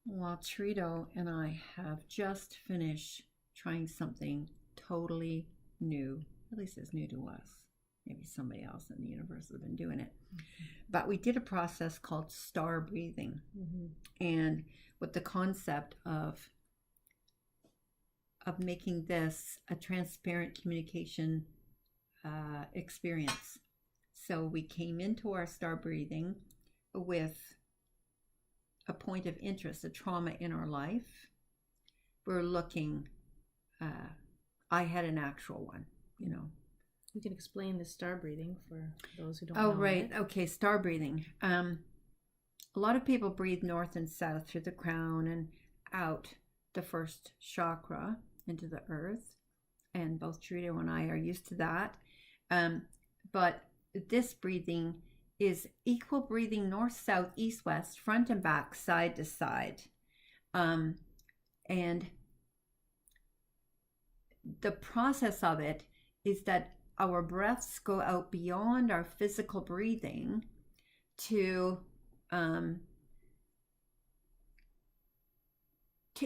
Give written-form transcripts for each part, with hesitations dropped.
Well, Trito and I have just finished trying something totally new. At least it's new to us. Maybe somebody else in the universe has been doing it. But we did a process called star breathing. And with the concept of making this a transparent communication experience. So we came into our star breathing with a point of interest, a trauma in our life. We're looking, I had an actual one, you know. You can explain the star breathing for those who don't know. Oh, right. Okay, star breathing. A lot of people breathe north and south through the crown and out the first chakra into the earth. And both Trito and I are used to that. But this breathing is equal breathing north, south, east, west, front and back, side to side. And the process of it is that our breaths go out beyond our physical breathing to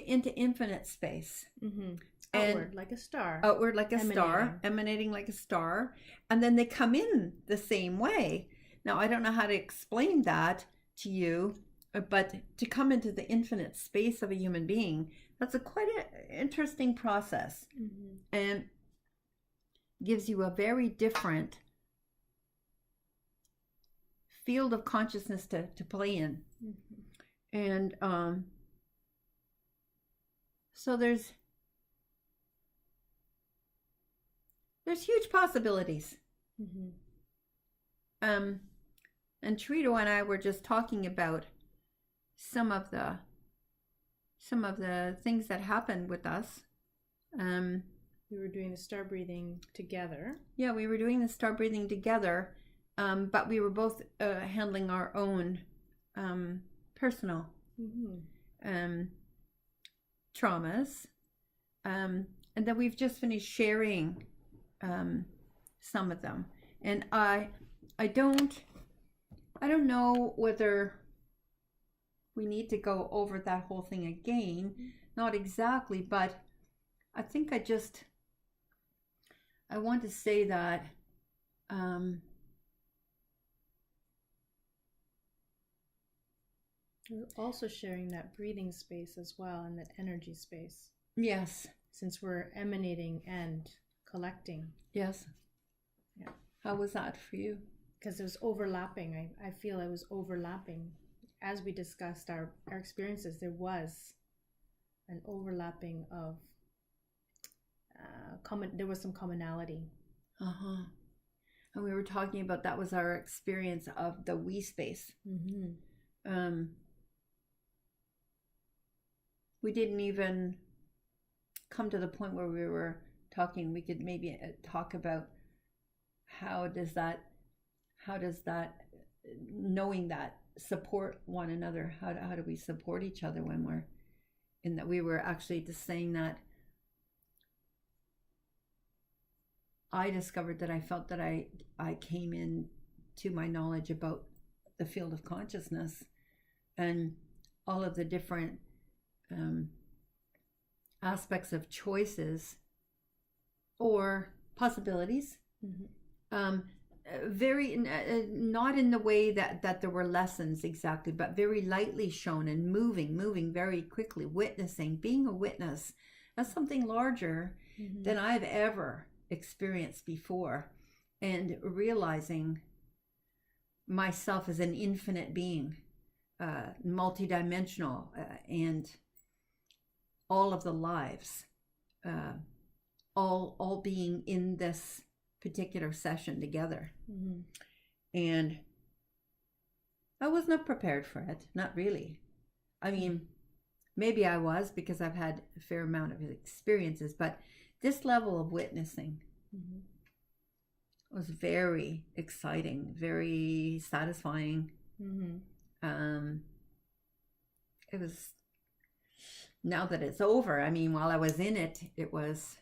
into infinite space. Outward like a star. Outward like a star, emanating like a star. And then they come in the same way. Now, I don't know how to explain that to you, but to come into the infinite space of a human being, that's a quite an interesting process. And gives you a very different field of consciousness to play in. And so there's huge possibilities. And Trito and I were just talking about some of the things that happened with us. We were doing the star breathing together. Yeah, we were doing the star breathing together, but we were both handling our own personal traumas. And then we've just finished sharing some of them. And I don't know whether we need to go over that whole thing again. Not exactly, but I think I want to say that we're also sharing that breathing space as well, and that energy space. Yes. Since we're emanating and collecting. Yes. Yeah. How was that for you? Because it was overlapping. I feel it was overlapping. As we discussed our experiences, there was an overlapping of there was some commonality. And we were talking about that was our experience of the we space. We didn't even come to the point where we were talking. We could maybe talk about how does that knowing that support one another, how do we support each other when we're in that. We were actually just saying that I discovered that I felt that I came in to my knowledge about the field of consciousness and all of the different aspects of choices or possibilities. Very not in the way that there were lessons exactly, but very lightly shown and moving very quickly, witnessing, being a witness. That's something larger than I've ever experienced before, and realizing myself as an infinite being, multidimensional, and all of the lives, all being in this particular session together. And I was not prepared for it, not really. I mean, maybe I was, because I've had a fair amount of experiences, but this level of witnessing was very exciting, very satisfying. It was, now that it's over, I mean, while I was in it, it was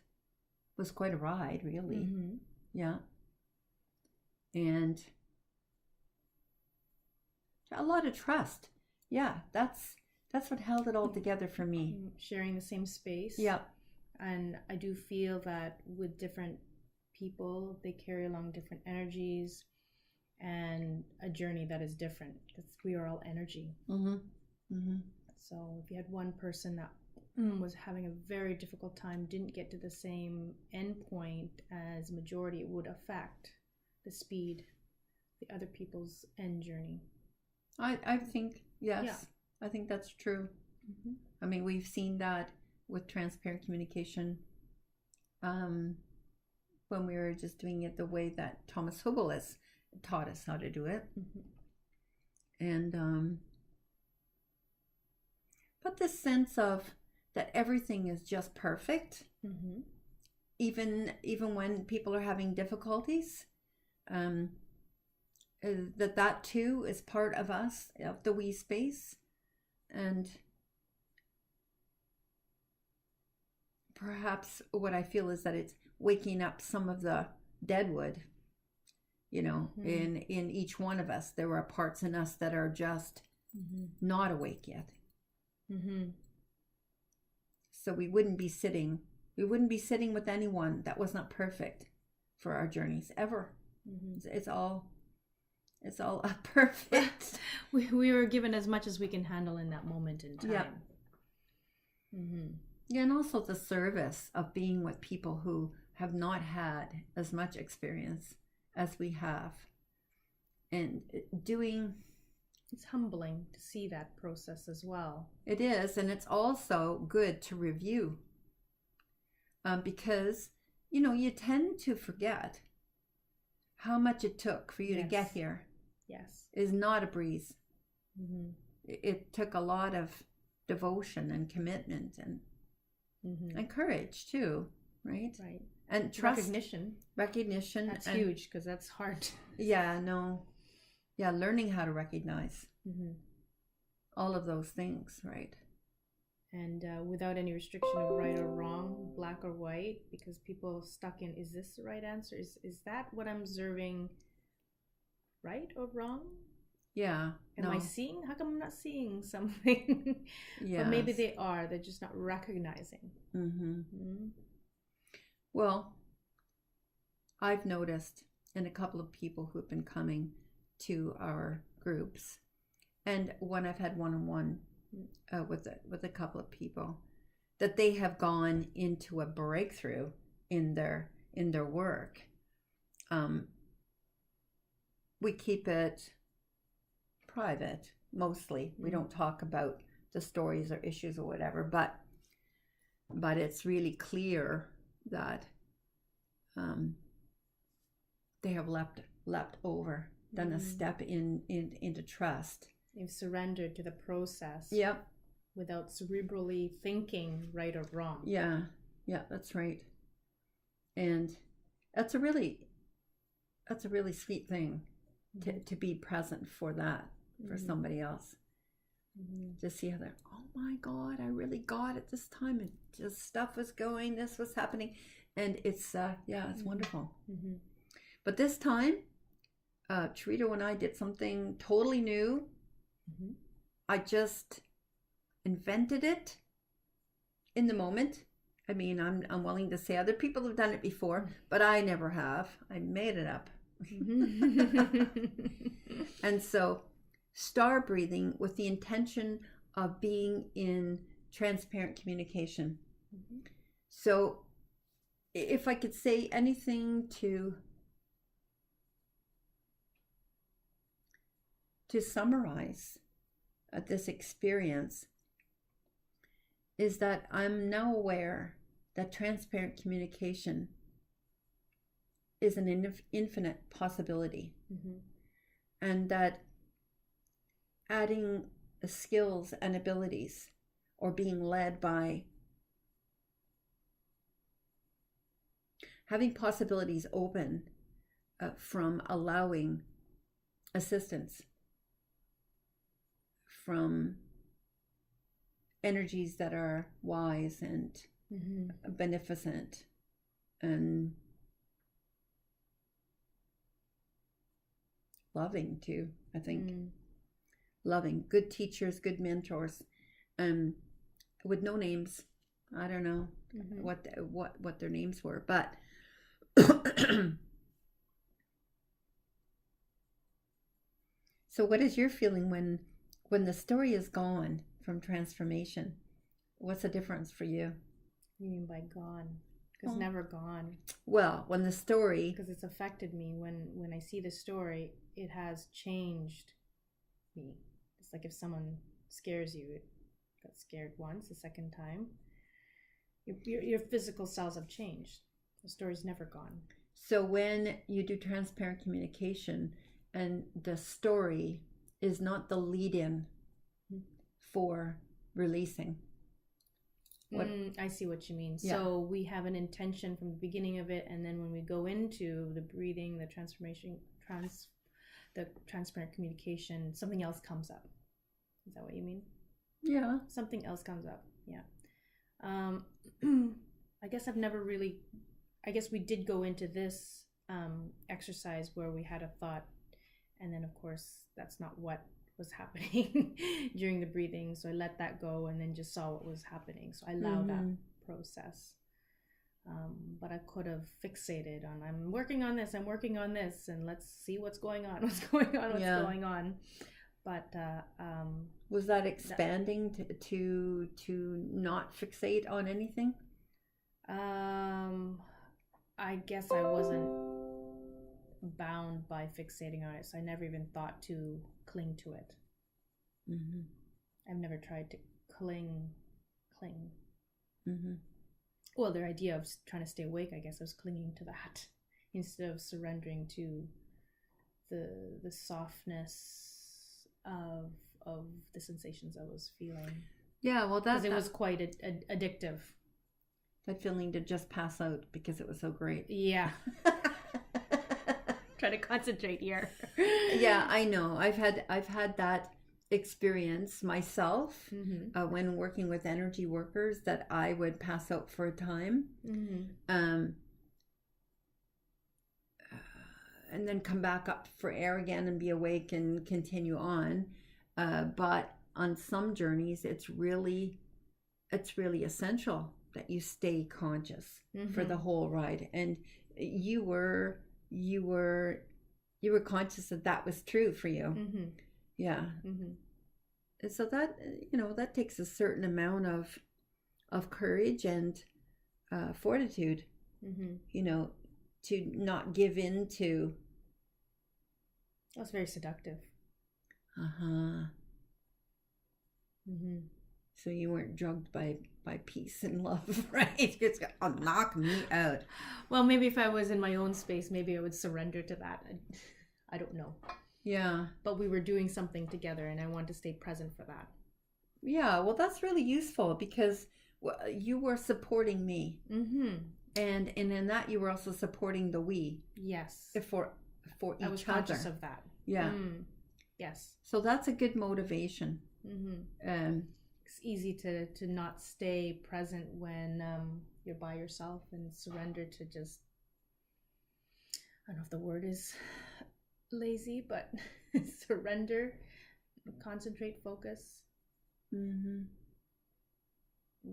quite a ride, really. Yeah. And a lot of trust. Yeah, that's That's what held it all together for me. Sharing the same space. Yeah. And I do feel that with different people, they carry along different energies and a journey that is different, because we are all energy. So if you had one person that was having a very difficult time, didn't get to the same end point as majority, it would affect the speed, the other people's end journey. I think, yes. Yeah. I think that's true. I mean, we've seen that with transparent communication when we were just doing it the way that Thomas Hubel has taught us how to do it. And but this sense of that everything is just perfect, even when people are having difficulties, that too is part of us, of the we space. And perhaps what I feel is that it's waking up some of the deadwood, you know, in each one of us. There are parts in us that are just not awake yet. So we wouldn't be sitting with anyone that was not perfect for our journeys ever. It's all perfect. We were given as much as we can handle in that moment in time. Yeah, and also the service of being with people who have not had as much experience as we have, and doing. It's humbling to see that process as well. It is, and it's also good to review, because you know you tend to forget how much it took for you to get here. Yes, is not a breeze. It took a lot of devotion and commitment and courage too, right? Right. And trust, recognition. That's huge, because that's hard. Learning how to recognize all of those things, right? And without any restriction of right or wrong, black or white, because people stuck in, is this the right answer? Is that what I'm observing right or wrong? Yeah. Am I seeing? How come I'm not seeing something? But maybe they are. They're just not recognizing. Well, I've noticed in a couple of people who've been coming to our groups, and when I've had one-on-one with a couple of people, that they have gone into a breakthrough in their work. We keep it private mostly. We don't talk about the stories or issues or whatever, but it's really clear that they have leapt over, done a step into trust. They've surrendered to the process. Yep. Without cerebrally thinking right or wrong. Yeah, that's right. And that's a really sweet thing to be present for that, for somebody else. To see how they're, oh my God, I really got it this time. And just stuff was going, this was happening. And it's, it's wonderful. But this time, Charito and I did something totally new. I just invented it in the moment. I mean, I'm willing to say other people have done it before, but I never have. I made it up. And so, star breathing with the intention of being in transparent communication. So, if I could say anything to summarize this experience, is that I'm now aware that transparent communication is an infinite possibility, and that adding skills and abilities, or being led by having possibilities open from allowing assistance from energies that are wise and beneficent and loving too, I think. Loving, good teachers, good mentors, with no names. I don't know what their names were, but so what is your feeling when the story is gone from transformation? What's the difference for you? You mean by gone? It's never gone. Well, when the story, because it's affected me. When I see the story, it has changed me. It's like if someone scares you, it got scared once, the second time, your physical cells have changed. The story's never gone. So when you do transparent communication and the story is not the lead-in for releasing. I see what you mean. Yeah. So we have an intention from the beginning of it, and then when we go into the breathing, the transformation, the transparent communication, something else comes up. Is that what you mean? Yeah. Something else comes up. Yeah. I guess we did go into this exercise where we had a thought, and then of course that's not what was happening during the breathing, so I let that go and then just saw what was happening. So I allowed that process, but I could have fixated on I'm working on this, and let's see what's going on. But was that expanding to not fixate on anything? I guess I wasn't bound by fixating on it, so I never even thought to cling to it. I've never tried to cling. Well, their idea of trying to stay awake, I guess I was clinging to that instead of surrendering to the softness of the sensations I was feeling. Yeah, well, because it was quite addictive. That feeling to just pass out because it was so great. Yeah. Try to concentrate here. Yeah, I know. I've had that experience myself when working with energy workers, that I would pass out for a time, and then come back up for air again and be awake and continue on. But on some journeys, it's really essential that you stay conscious for the whole ride. And you were conscious that was true for you. Yeah. And so that, that takes a certain amount of courage and fortitude, to not give in to. That's very seductive. So you weren't drugged by peace and love, right? It's gonna knock me out. Well, maybe if I was in my own space, maybe I would surrender to that. I don't know. Yeah. But we were doing something together, and I want to stay present for that. Yeah, well, that's really useful because you were supporting me. And in that you were also supporting the we. Yes. For each other. I was conscious of that. Yeah. Yes. So that's a good motivation. It's easy to not stay present when you're by yourself and surrender to just, I don't know if the word is lazy, but surrender, concentrate, focus,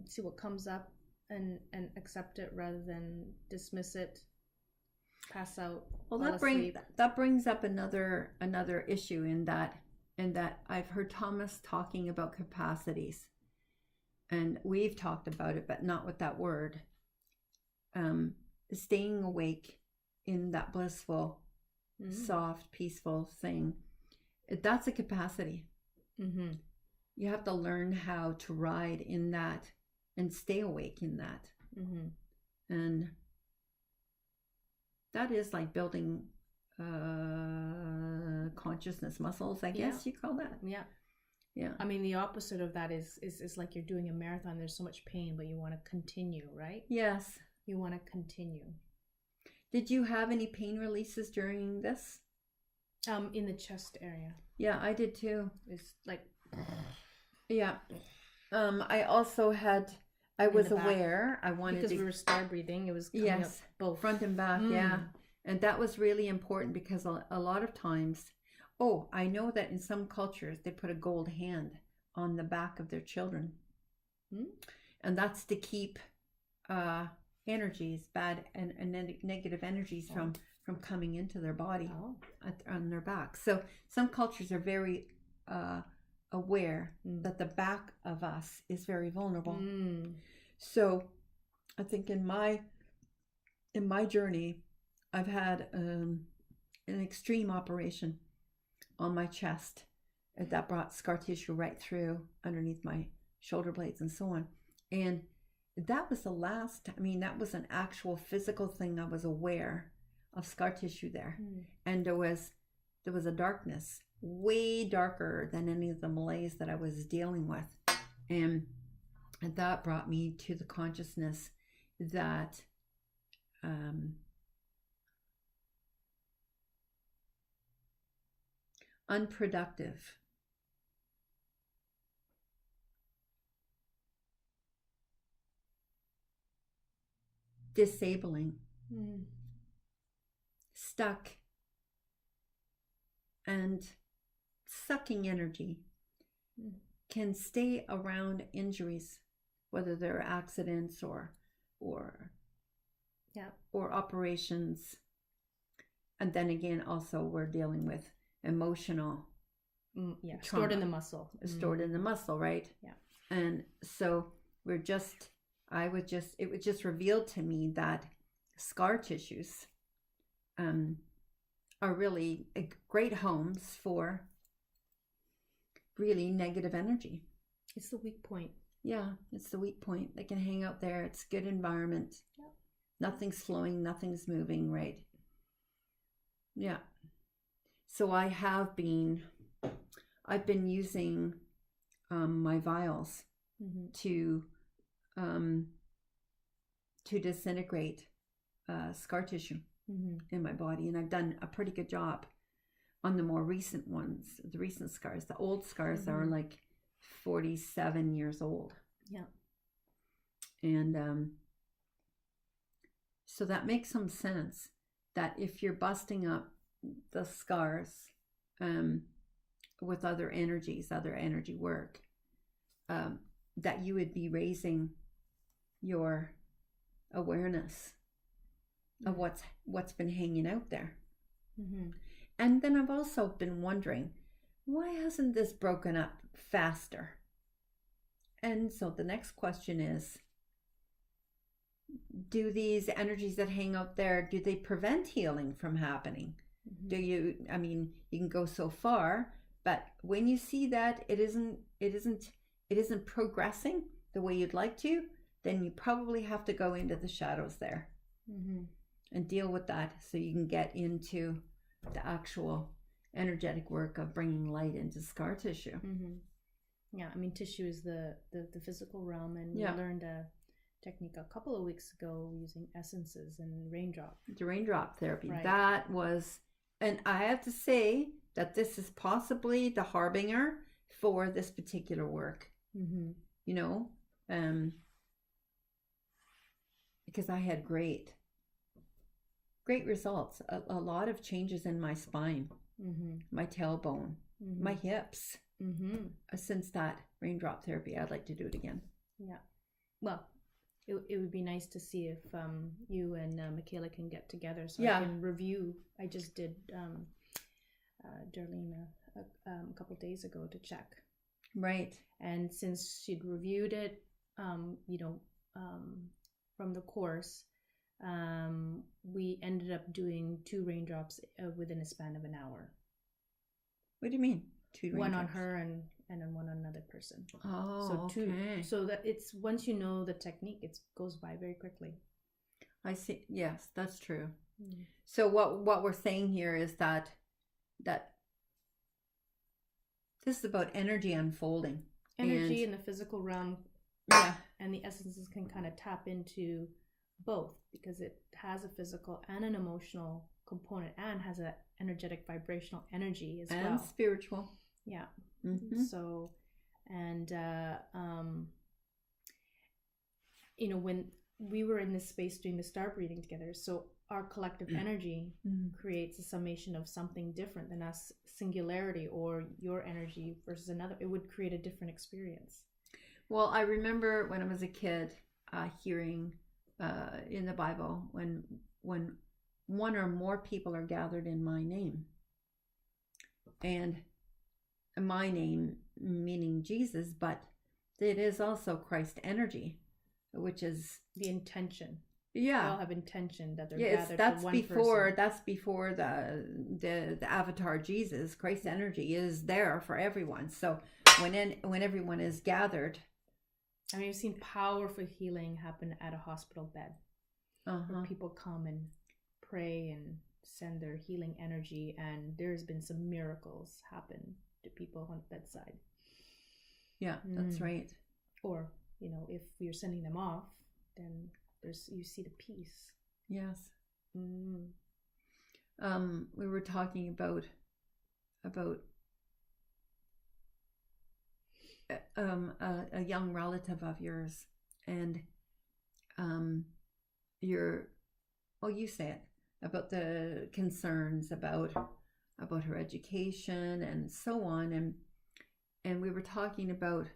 see what comes up and accept it rather than dismiss it, pass out. Well, that brings up another issue in that I've heard Thomas talking about capacities, and we've talked about it, but not with that word. Staying awake in that blissful, soft, peaceful thing, that's a capacity. You have to learn how to ride in that and stay awake in that. And that is like building consciousness muscles, I guess you call that. Yeah. I mean, the opposite of that is like you're doing a marathon. There's so much pain, but you want to continue, right? Yes. You want to continue. Did you have any pain releases during this? In the chest area. Yeah, I did too. It's like. Yeah. I also had. I was aware. I wanted because we were star breathing. It was coming up both front and back. Yeah, and that was really important because a lot of times. Oh, I know that in some cultures they put a gold hand on the back of their children. Mm. And that's to keep energies, bad and negative energies from coming into their body on their back. So some cultures are very aware that the back of us is very vulnerable. So I think in my journey, I've had an extreme operation on my chest that brought scar tissue right through underneath my shoulder blades and so on. And that was that was an actual physical thing. I was aware of scar tissue there. And there was a darkness, way darker than any of the malaise that I was dealing with. And that brought me to the consciousness that unproductive, disabling, stuck, and sucking energy can stay around injuries, whether they're accidents or operations. And then again, also we're dealing with emotional trauma, stored in the muscle. Stored in the muscle, right? Yeah. And so it was just revealed to me that scar tissues are really great homes for really negative energy. It's the weak point. Yeah, it's the weak point. They can hang out there. It's good environment. Yeah. Nothing's flowing, nothing's moving, right? Yeah. So I've been using my vials to disintegrate scar tissue in my body, and I've done a pretty good job on the more recent ones. The recent scars, the old scars are like 47 years old. Yeah. And so that makes some sense, that if you're busting up the scars with other energies, other energy work, that you would be raising your awareness of what's been hanging out there. And then I've also been wondering, why hasn't this broken up faster? And so the next question is, do these energies that hang out there, do they prevent healing from happening? You can go so far, but when you see that it isn't progressing the way you'd like to, then you probably have to go into the shadows there and deal with that, so you can get into the actual energetic work of bringing light into scar tissue. Yeah, tissue is the physical realm, and we learned a technique a couple of weeks ago using essences and raindrop. The raindrop therapy. Right. That was, and I have to say that this is possibly the harbinger for this particular work. Because I had great results. A lot of changes in my spine, my tailbone, my hips. Since that raindrop therapy, I'd like to do it again. Yeah. Well, it would be nice to see if you and Michaela can get together, so I can review. I just did Darlene a couple days ago to check. Right. And since she'd reviewed it, from the course, we ended up doing 2 raindrops within a span of an hour. What do you mean? 2 raindrops? One on her and then one on another person. Oh, so 2. Okay. So that it's, once you know the technique, it goes by very quickly. I see. Yes, that's true. So what we're saying here is that this is about energy unfolding. Energy in the physical realm. Yeah. And the essences can kind of tap into both, because it has a physical and an emotional component, and has an energetic vibrational energy as well. And spiritual. Yeah. So, and when we were in this space doing the star breathing together, so our collective energy creates a summation of something different than us singularity or your energy versus another. It would create a different experience. Well, I remember when I was a kid hearing in the Bible when one or more people are gathered in my name, and my name meaning Jesus, but it is also Christ energy, which is the intention. Yeah, they all have intention that they're gathered for one before person. That's before the avatar Jesus. Christ energy is there for everyone. So when everyone is gathered, I mean, I've seen powerful healing happen at a hospital bed, where people come and pray and send their healing energy, and there's been some miracles happen to people on the bedside. Yeah, that's right. Or, if you're sending them off, then you see the peace. Yes. We were talking about a young relative of yours, and you say it about the concerns about her education and so on, and we were talking about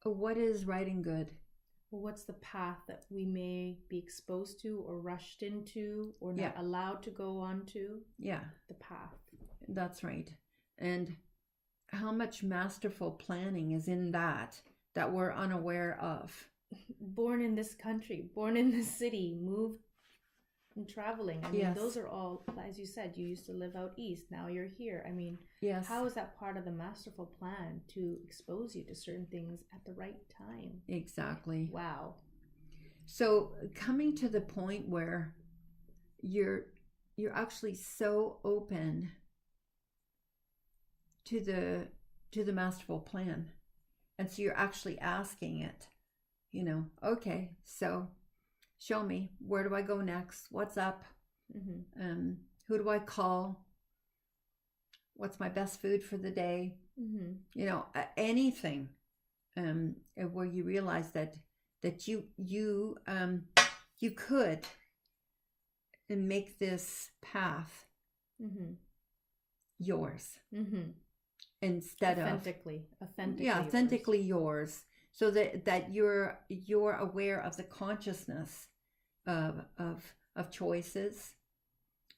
what is right and good. Well, what's the path that we may be exposed to or rushed into or not allowed to go on to? Yeah. The path. That's right. And how much masterful planning is in that we're unaware of. Born in this country, born in this city, moved and traveling. I mean, those are all, as you said, you used to live out east. Now you're here. I mean, how is that part of the masterful plan to expose you to certain things at the right time? Exactly. Wow. So coming to the point where you're actually so open to the masterful plan, and so you're actually asking it, okay, so show me, where do I go next? What's up? Who do I call? What's my best food for the day? Anything where you realize that you could make this path yours instead authentically yours, so that you're aware of the consciousness of choices,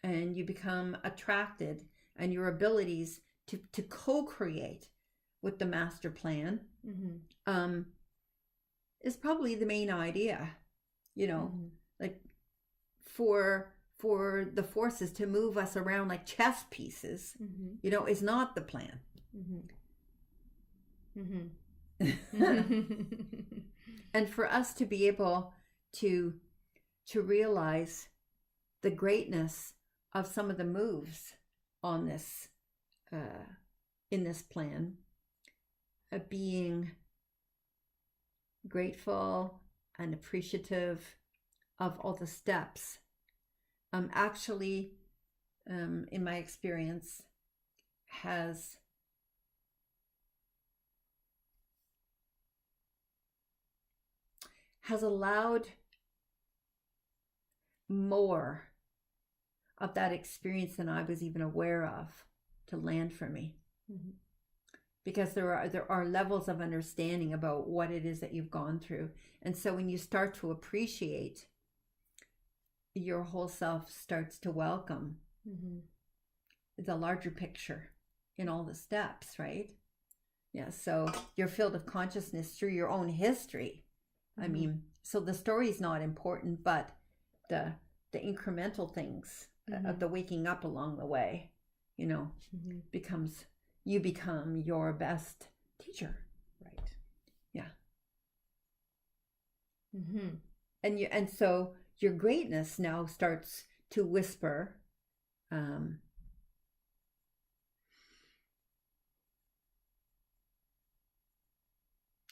and you become attracted, and your abilities to co-create with the master plan is probably the main idea, like for the forces to move us around like chess pieces, is not the plan. And for us to be able to realize the greatness of some of the moves on this in this plan, being grateful and appreciative of all the steps, actually in my experience has allowed more of that experience than I was even aware of to land for me. Because there are levels of understanding about what it is that you've gone through. And so when you start to appreciate, your whole self starts to welcome the larger picture in all the steps, right? Yeah, so your field of consciousness through your own history. I mean, so the story is not important, but the incremental things of the waking up along the way, you become your best teacher. Right. Yeah. And so your greatness now starts to whisper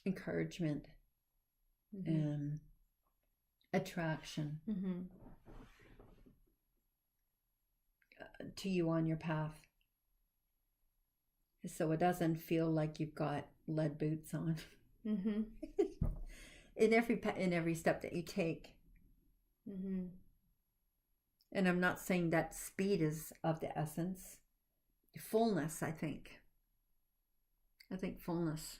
encouragement, attraction to you on your path, so it doesn't feel like you've got lead boots on. in every step that you take. Mm-hmm. And I'm not saying that speed is of the essence. Fullness, I think. I think fullness.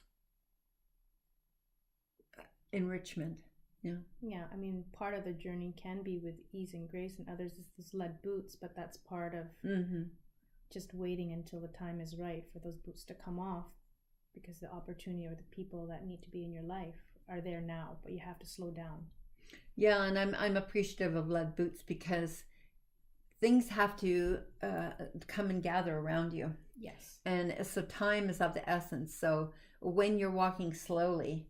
Enrichment. Yeah. Yeah, I mean, part of the journey can be with ease and grace, and others is this lead boots, but that's part of just waiting until the time is right for those boots to come off, because the opportunity or the people that need to be in your life are there now, but you have to slow down. Yeah, and I'm appreciative of lead boots because things have to come and gather around you. Yes. And so time is of the essence. So when you're walking slowly,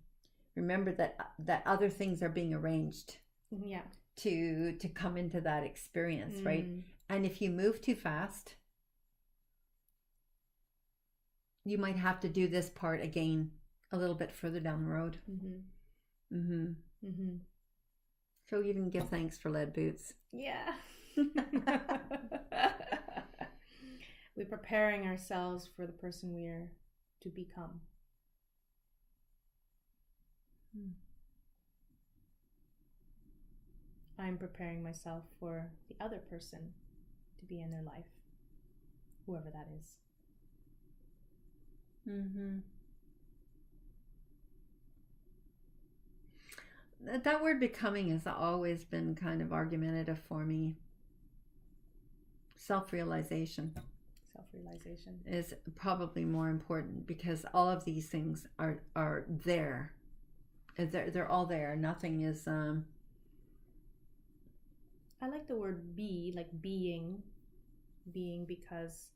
remember that other things are being arranged. Yeah. To come into that experience, right? And if you move too fast, you might have to do this part again a little bit further down the road. So even give thanks for lead boots. Yeah. We're preparing ourselves for the person we are to become. I'm preparing myself for the other person to be in their life, whoever that is. That word becoming has always been kind of argumentative for me. Self-realization. Self-realization is probably more important because all of these things are there. They're all there. Nothing is I like the word be, like being because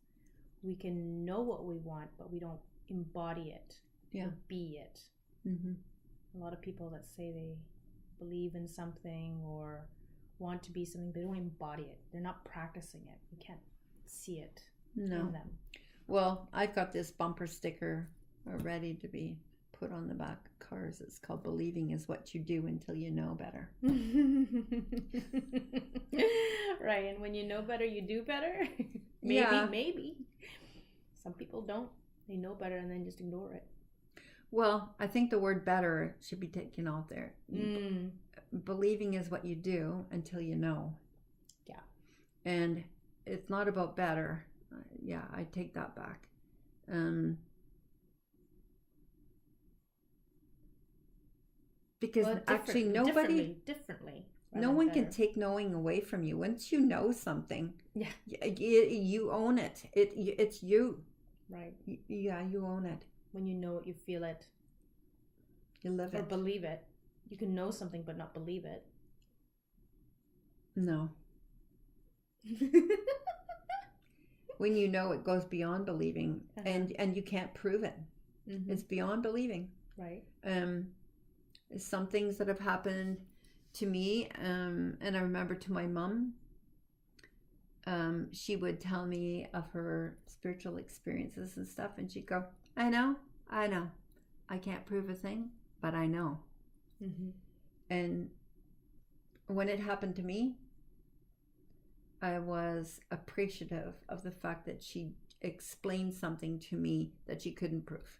we can know what we want, but we don't embody it. Yeah. Or be it. A lot of people that say they believe in something or want to be something, they don't embody it. They're not practicing it. You can't see it in them. Well, I've got this bumper sticker ready to be put on the back of cars. It's called "Believing is what you do until you know better." Right, and when you know better, you do better. Maybe. Some people don't. They know better and then just ignore it. Well, I think the word "better" should be taken out there. Believing is what you do until you know. Yeah. And it's not about better. Yeah, I take that back. Because actually nobody... Differently. No one can take knowing away from you. Once you know something, yeah, you own it. It's you. Right. Yeah, you own it. When you know it, you feel it. You live it. Or believe it. You can know something but not believe it. No. When you know, it goes beyond believing, and you can't prove it. It's beyond believing. Right. Some things that have happened to me, and I remember to my mom, she would tell me of her spiritual experiences and stuff, and she'd go, I know, I can't prove a thing, but I know. And when it happened to me, I was appreciative of the fact that she explained something to me that she couldn't prove.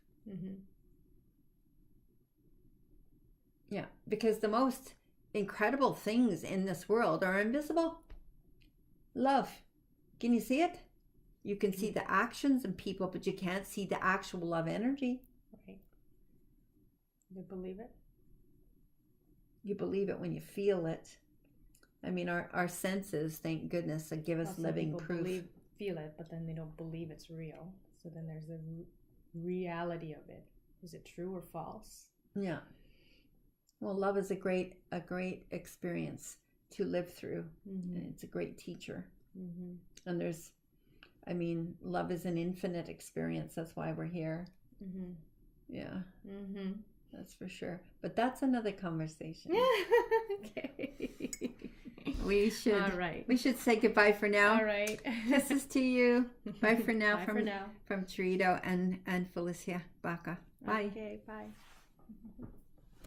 Yeah, because the most incredible things in this world are invisible. Love. Can you see it? You can see the actions and people, but you can't see the actual love energy. Right. You believe it? You believe it when you feel it. I mean, our senses, thank goodness, give us living proof. Feel it, but then they don't believe it's real. So then there's the reality of it. Is it true or false? Yeah. Well, love is a great experience to live through. And it's a great teacher. And love is an infinite experience. That's why we're here. Yeah. That's for sure. But that's another conversation. Okay. We should. All right. We should say goodbye for now. All right. Kisses to you. Bye for now. Bye for now. From Chirito and Felicia Baca. Bye. Okay. Bye.